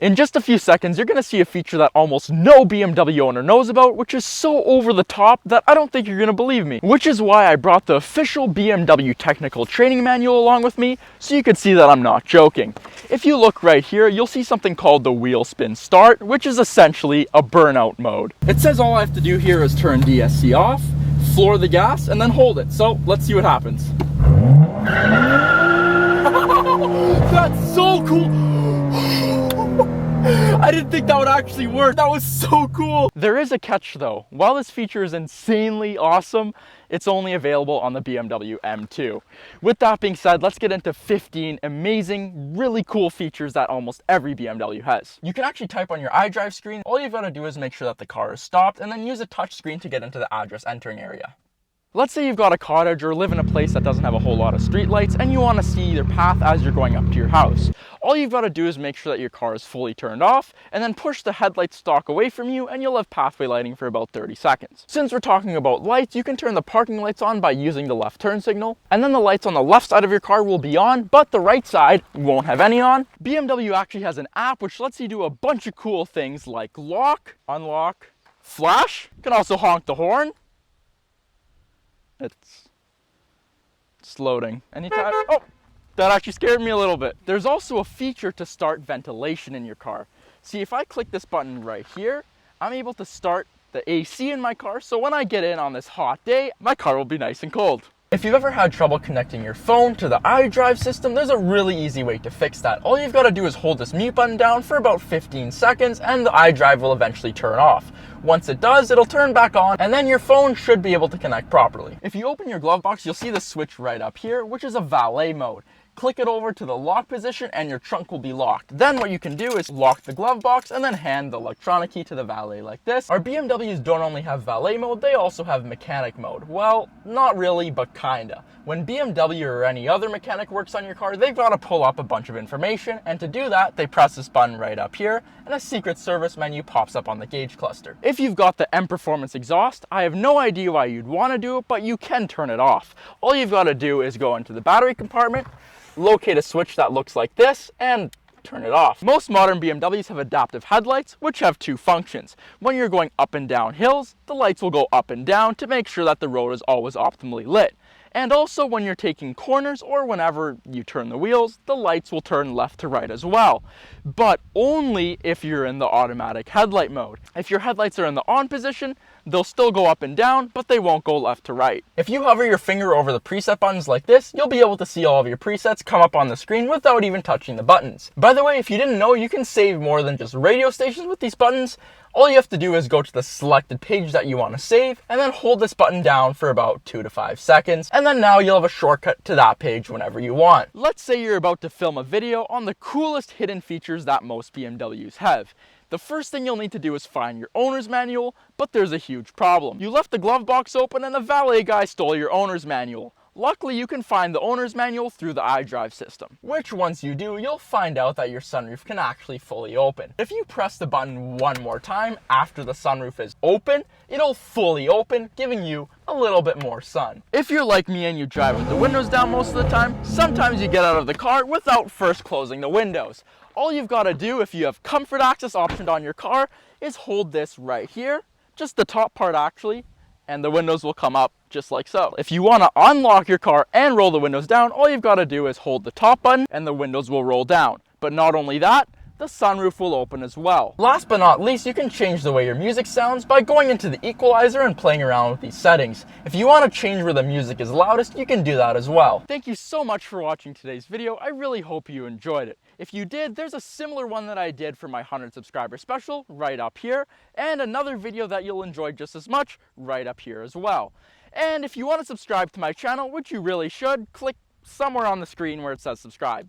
In just a few seconds, you're going to see a feature that almost no BMW owner knows about, which is so over the top that I don't think you're going to believe me. Which is why I brought the official BMW technical training manual along with me, so you can see that I'm not joking. If you look right here, you'll see something called the wheel spin start, which is essentially a burnout mode. It says all I have to do here is turn DSC off, floor the gas, and then hold it. So let's see what happens. That's so cool! I didn't think that would actually work. That was so cool. There is a catch though. While this feature is insanely awesome, it's only available on the BMW M2. With that being said, let's get into 15 amazing, really cool features that almost every BMW has. You can actually type on your iDrive screen. All you've got to do is make sure that the car is stopped and then use a touch screen to get into the address entering area. Let's say you've got a cottage or live in a place that doesn't have a whole lot of street lights and you want to see your path as you're going up to your house. All you've got to do is make sure that your car is fully turned off and then push the headlight stalk away from you and you'll have pathway lighting for about 30 seconds. Since we're talking about lights, you can turn the parking lights on by using the left turn signal, and then the lights on the left side of your car will be on, but the right side won't have any on. BMW actually has an app which lets you do a bunch of cool things like lock, unlock, flash. You can also honk the horn. It's loading. Anytime. Oh, that actually scared me a little bit. There's also a feature to start ventilation in your car. See, if I click this button right here, I'm able to start the AC in my car, so when I get in on this hot day, my car will be nice and cold. If you've ever had trouble connecting your phone to the iDrive system, there's a really easy way to fix that. All you've got to do is hold this mute button down for about 15 seconds and the iDrive will eventually turn off. Once it does, it'll turn back on and then your phone should be able to connect properly. If you open your glove box, you'll see the switch right up here, which is a valet mode. Click it over to the lock position and your trunk will be locked. Then what you can do is lock the glove box and then hand the electronic key to the valet like this. Our BMWs don't only have valet mode, they also have mechanic mode. Well, not really, but kinda. When BMW or any other mechanic works on your car, they've got to pull up a bunch of information, and to do that, they press this button right up here, and a secret service menu pops up on the gauge cluster. If you've got the M Performance exhaust, I have no idea why you'd want to do it, but you can turn it off. All you've got to do is go into the battery compartment, locate a switch that looks like this, and turn it off. Most modern BMWs have adaptive headlights, which have two functions. When you're going up and down hills, the lights will go up and down to make sure that the road is always optimally lit. And also when you're taking corners or whenever you turn the wheels, the lights will turn left to right as well. But only if you're in the automatic headlight mode. If your headlights are in the on position, they'll still go up and down, but they won't go left to right. If you hover your finger over the preset buttons like this, you'll be able to see all of your presets come up on the screen without even touching the buttons. By the way, if you didn't know, you can save more than just radio stations with these buttons. All you have to do is go to the selected page that you want to save and then hold this button down for about 2 to 5 seconds, and then now you'll have a shortcut to that page whenever you want. Let's say you're about to film a video on the coolest hidden features that most BMWs have. The first thing you'll need to do is find your owner's manual, but there's a huge problem. You left the glove box open and the valet guy stole your owner's manual. Luckily, you can find the owner's manual through the iDrive system, which once you do, you'll find out that your sunroof can actually fully open. If you press the button one more time after the sunroof is open, it'll fully open, giving you a little bit more sun. If you're like me and you drive with the windows down most of the time, sometimes you get out of the car without first closing the windows. All you've got to do if you have comfort access optioned on your car is hold this right here, just the top part actually, and the windows will come up just like so. If you want to unlock your car and roll the windows down, all you've got to do is hold the top button and the windows will roll down. But not only that, the sunroof will open as well. Last but not least, you can change the way your music sounds by going into the equalizer and playing around with these settings. If you want to change where the music is loudest, you can do that as well. Thank you so much for watching today's video. I really hope you enjoyed it. If you did, there's a similar one that I did for my 100 subscriber special right up here, and another video that you'll enjoy just as much right up here as well. And if you want to subscribe to my channel, which you really should, click somewhere on the screen where it says subscribe.